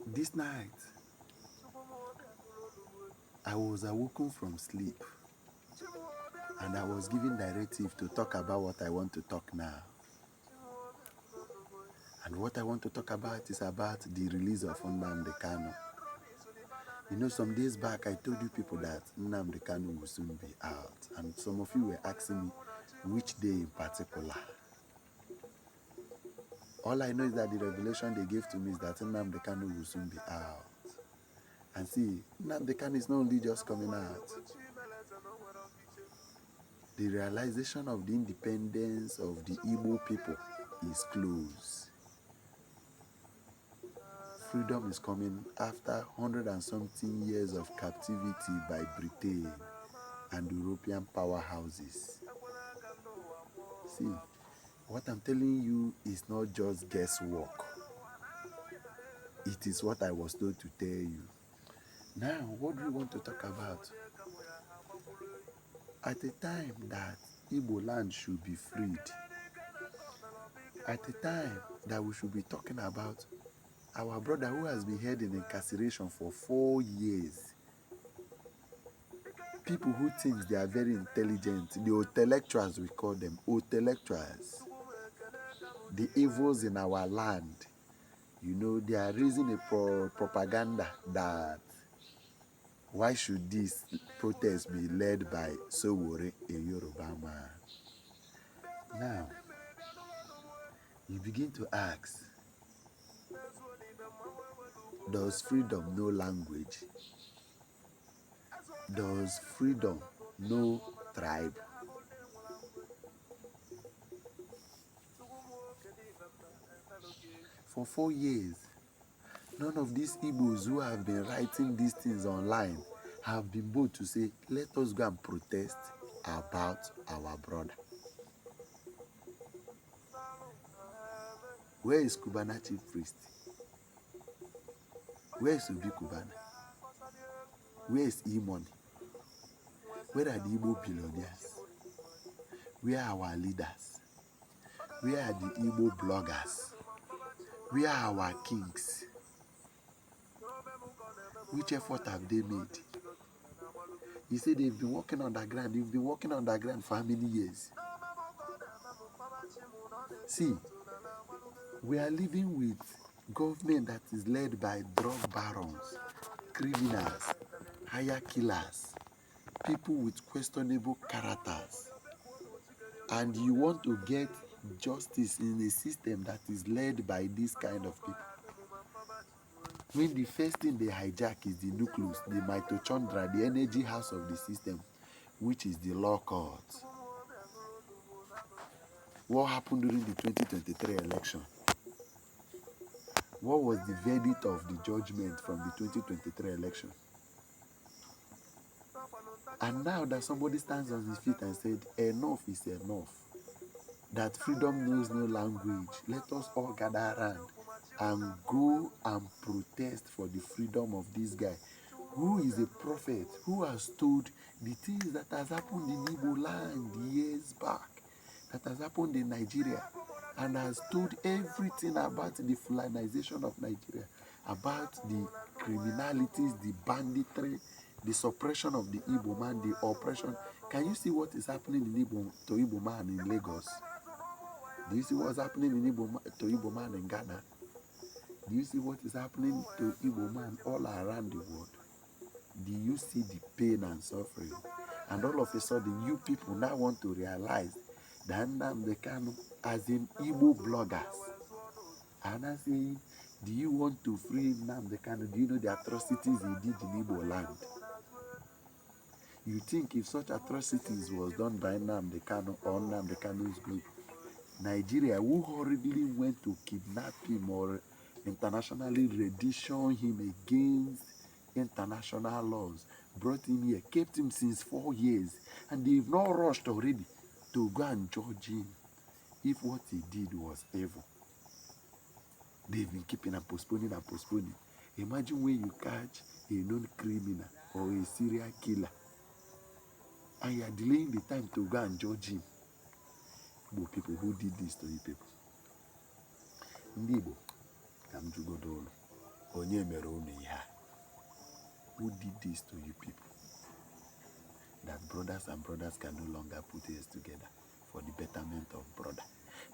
This night, I was awoken from sleep and I was given directive to talk about what I want to talk now. And what I want to talk about is about the release of Nnamdi Kanu. You know, some days back I told you people that Nnamdi Kanu will soon be out, and some of you were asking me which day in particular. All I know is that the revelation they gave to me is that Nnamdi Kanu will soon be out. And see, Nnamdi Kanu is not only just coming out. The realization of the independence of the Igbo people is close. Freedom is coming after 100 and something years of captivity by Britain and European powerhouses. See, what I'm telling you is not just guesswork. It is what I was told to tell you. Now, what do we want to talk about? At a time that Igbo land should be freed, at a time that we should be talking about our brother who has been held in incarceration for 4 years. People who think they are very intelligent, the intellectuals we call them, intellectuals, the evils in our land, you know, they are raising a propaganda that why should this protest be led by Sowore, a Yoruba man? Now, you begin to ask, does freedom know language? Does freedom know tribe? For 4 years, none of these Igbos who have been writing these things online have been bold to say, let us go and protest about our brother. Where is Cubana chief priest? Where is Obi Cubana? Where is E-Money? Where are the Igbo billionaires? Where are our leaders? Where are the Igbo bloggers? Where are our kings? Which effort have they made? You say they've been working underground. You've been working underground for how many years? See, we are living with government that is led by drug barons, criminals, hire killers, people with questionable characters. And you want to get justice in a system that is led by this kind of people. When the first thing they hijack is the nucleus, the mitochondria, the energy house of the system, which is the law court. What happened during the 2023 election? What was the verdict of the judgment from the 2023 election? And now that somebody stands on his feet and said, enough is enough, that freedom knows no language, let us all gather around and go and protest for the freedom of this guy, who is a prophet, who has told the things that has happened in Igbo land years back, that has happened in Nigeria, and has told everything about the Fulanization of Nigeria, about the criminalities, the banditry, the suppression of the Igbo man, the oppression. Can you see what is happening in to Igbo man in Lagos? Do you see what's happening in to Igbo man in Ghana? Do you see what is happening to Igbo man all around the world? Do you see the pain and suffering? And all of a sudden, you people now want to realize that Nnamdi Kanu, as in Igbo bloggers, are now saying, do you want to free Nnamdi Kanu? Do you know the atrocities he did in Igbo land? You think if such atrocities was done by Nnamdi Kanu or Nnamdi Kanu's group, Nigeria, who hurriedly went to kidnap him or internationally rendition him against international laws, brought him here, kept him since 4 years, and they've not rushed already to go and judge him if what he did was evil. They've been keeping and postponing and postponing. Imagine when you catch a known criminal or a serial killer and you're delaying the time to go and judge him. Igbo people, who did this to you people? Igbo, come to God all. Onye mere unu ihe a? Who did this to you people? That brothers and brothers can no longer put heads together for the betterment of brother.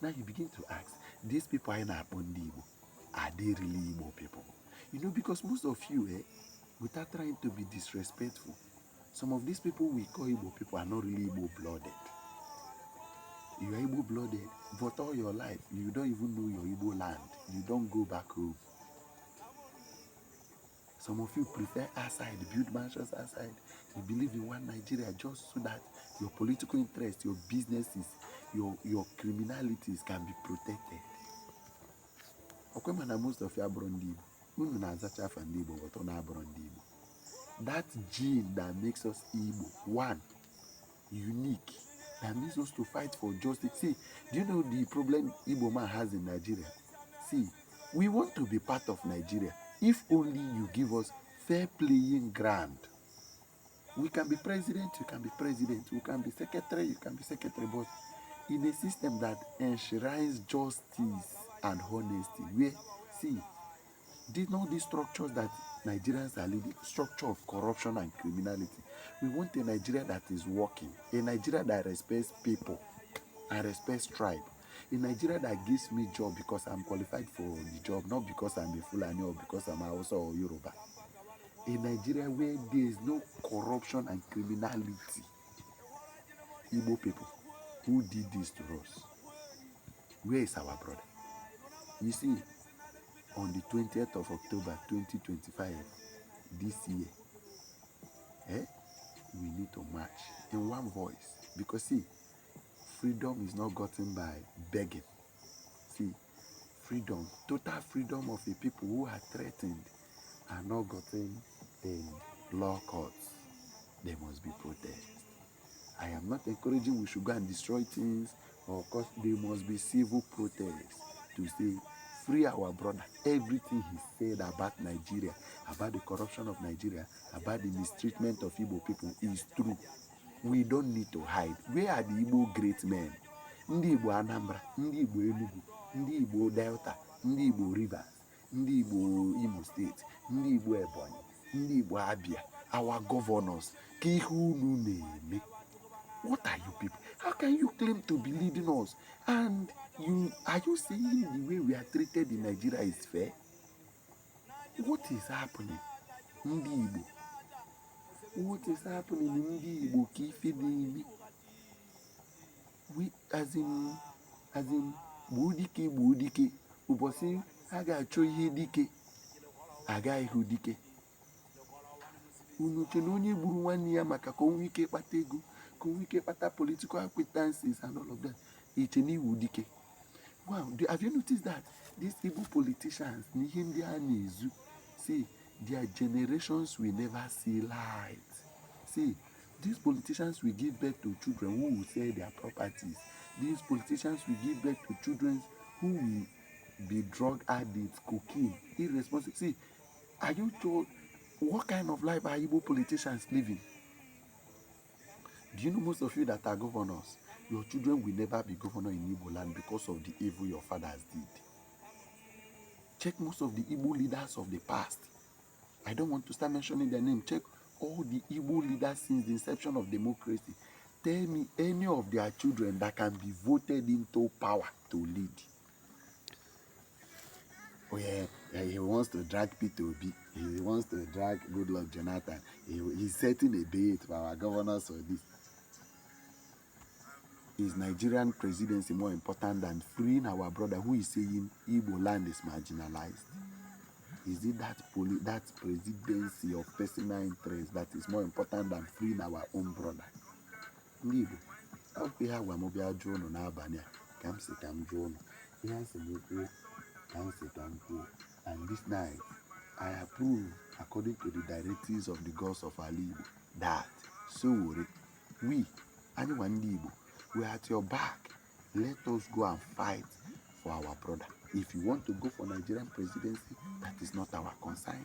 Now you begin to ask, these people are not Igbo. Are they really Igbo people? You know, because most of you, without trying to be disrespectful, some of these people we call Igbo people are not really Igbo blooded. You are Igbo blooded, but all your life, you don't even know your Igbo land. You don't go back home. Some of you prefer outside, build mansions outside. You believe in one Nigeria just so that your political interests, your businesses, your criminalities can be protected. Okwema na most of you are Igbo. Unu na-azacha afa ndị Igbo, but na abụrụ ndị Igbo. That gene that makes us Igbo, one, unique, that makes us to fight for justice. See, do you know the problem Igbo man has in Nigeria? See, we want to be part of Nigeria. If only you give us fair playing ground. We can be president, you can be president. We can be secretary, you can be secretary. But in a system that enshrines justice and honesty, where, see, all these structures that Nigerians are leading, structure of corruption and criminality. We want a Nigeria that is working, a Nigeria that respects people and respects tribe. A Nigeria that gives me job because I'm qualified for the job, not because I'm a Fulani or because I'm Hausa or Yoruba. A Nigeria where there is no corruption and criminality. Igbo people, who did this to us? Where is our brother? You see, on the 20th of October 2025, this year, we need to march in one voice. Because see, freedom is not gotten by begging. See, freedom, total freedom of the people who are threatened are not gotten in law courts. There must be protest. I am not encouraging we should go and destroy things, or cause there must be civil protest to say, free our brother. Everything he said about Nigeria, about the corruption of Nigeria, about the mistreatment of Igbo people is true. We don't need to hide. Where are the Igbo great men? Ndị Igbo Anambra, ndị Igbo Enugu, ndị Igbo Delta, ndị Igbo Rivers, ndị Igbo Imo State, ndị Igbo Ebonyi, ndị Igbo Abia, our governors. Ka ihe unu na-eme? What are you people? How can you claim to be leading us? And are you saying the way we are treated in Nigeria is fair? What is happening? Ndị Igbo. What is happening in Ndị Igbo ka ife na-eme? We, as in, gbuo dike, ụbọchị a ga-achọ ihe dike, agaghị hụ dike. Unu che na onye gburu nwanne ya maka ka o nwee ike kpata ego, ka o nwee ike kpata political acquaintances and all of that, iche na iwu dike. Wow, have you noticed that these Igbo politicians, n'ihe ndị a na-ezu, see, their generations will never see light. See, these politicians will give birth to children who will sell their properties. These politicians will give birth to children who will be drug addicts, cocaine, irresponsible. See, are you told what kind of life are Igbo politicians living? Do you know most of you that are governors, your children will never be governor in Igbo land because of the evil your fathers did? Check most of the Igbo leaders of the past. I don't want to start mentioning their name. Check all the Igbo leaders since the inception of democracy. Tell me any of their children that can be voted into power to lead. Oh yeah, he wants to drag Peter Obi. He wants to drag Goodluck Jonathan. He's setting a bait for our governors for this. Is Nigerian presidency more important than freeing our brother who is saying Igbo land is marginalized? Is it that presidency of personal interest that is more important than freeing our own brother? Ndị Igbo, ọ ihe agwa m bịa jụọ ụnụ n'abalị a, ka m si ka m jụọ ụnụ. Ihe a sị m kwuo, ka m si ka m kwuo. And this night, I approve, according to the directives of the gods of Ali Igbo, that Sowore, we, anyone Ndị Igbo, we are at your back. Let us go and fight for our brother. If you want to go for Nigerian presidency, that is not our concern.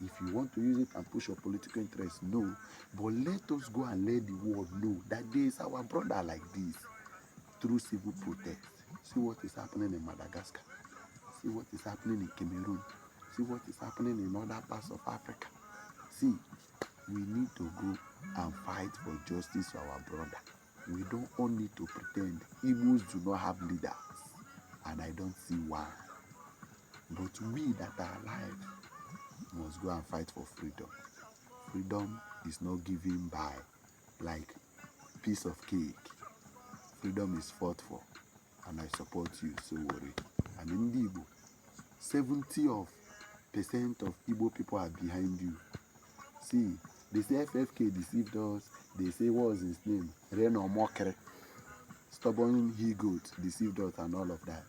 If you want to use it and push your political interests, no. But let us go and let the world know that there is our brother like this through civil protest. See what is happening in Madagascar. See what is happening in Cameroon. See what is happening in other parts of Africa. See, we need to go and fight for justice for our brother. We don't all need to pretend. Igbos do not have leaders, and I don't see why. But we that are alive must go and fight for freedom. Freedom is not given by like piece of cake. Freedom is fought for, and I support you, Sowore. And in the Igbo, 70% of Igbo people are behind you. See, they say FFK deceived us. They say, what was his name? Reno Mokere. Stubborn he-goat deceived us and all of that.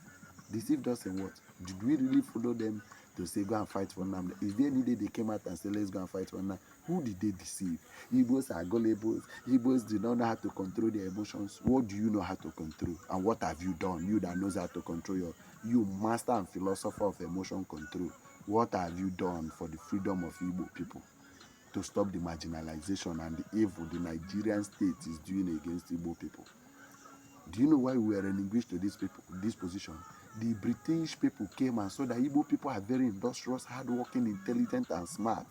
Deceived us in what? Did we really follow them to say, go and fight for Nnamdi? Is there any day they came out and said, let's go and fight for Nnamdi? Who did they deceive? Igbos are gullible. Igbos do not know how to control their emotions. What do you know how to control? And what have you done? You that knows how to control you master and philosopher of emotion control. What have you done for the freedom of Igbo people? To stop the marginalization and the evil the Nigerian state is doing against Igbo people. Do you know why we were relinquished to this position? The British people came and saw that Igbo people are very industrious, hardworking, intelligent, and smart.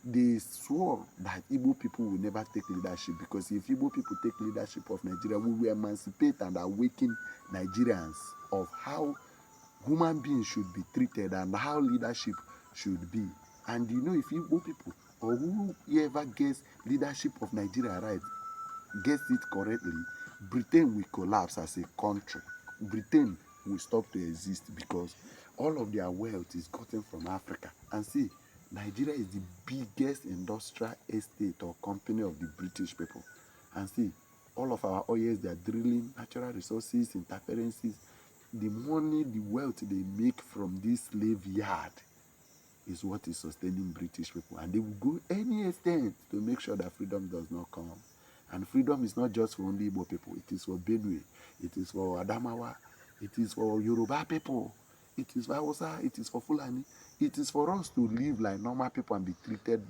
They swore that Igbo people will never take leadership, because if Igbo people take leadership of Nigeria, we will emancipate and awaken Nigerians of how human beings should be treated and how leadership should be. And you know, if Igbo people or whoever gets leadership of Nigeria right, gets it correctly, Britain will collapse as a country. Britain will stop to exist, because all of their wealth is gotten from Africa. And see, Nigeria is the biggest industrial estate or company of the British people. And see, all of our oils, they are drilling, natural resources, interferences. The money, the wealth they make from this slave yard is what is sustaining British people. And they will go any extent to make sure that freedom does not come. And freedom is not just for only Igbo people. It is for Benue. It is for Adamawa. It is for Yoruba people. It is for Hausa. It is for Fulani. It is for us to live like normal people and be treated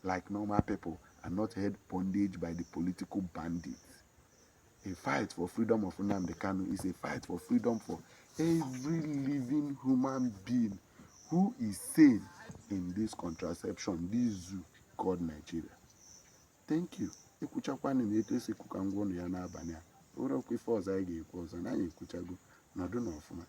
like normal people, and not held bondage by the political bandits. A fight for freedom of Nnamdi Kanu is a fight for freedom for every living human being who is sane in this contraception, this zoo called Nigeria. Thank you. Ekwuchakwana m etu esi ekwu ka ngwa ụnụ ya n'abalị a. O nwere okwu ife ọzọ anyị ga-ekwu ọzọ na anyị ekwuchago. Nọdụ n'ọfụma.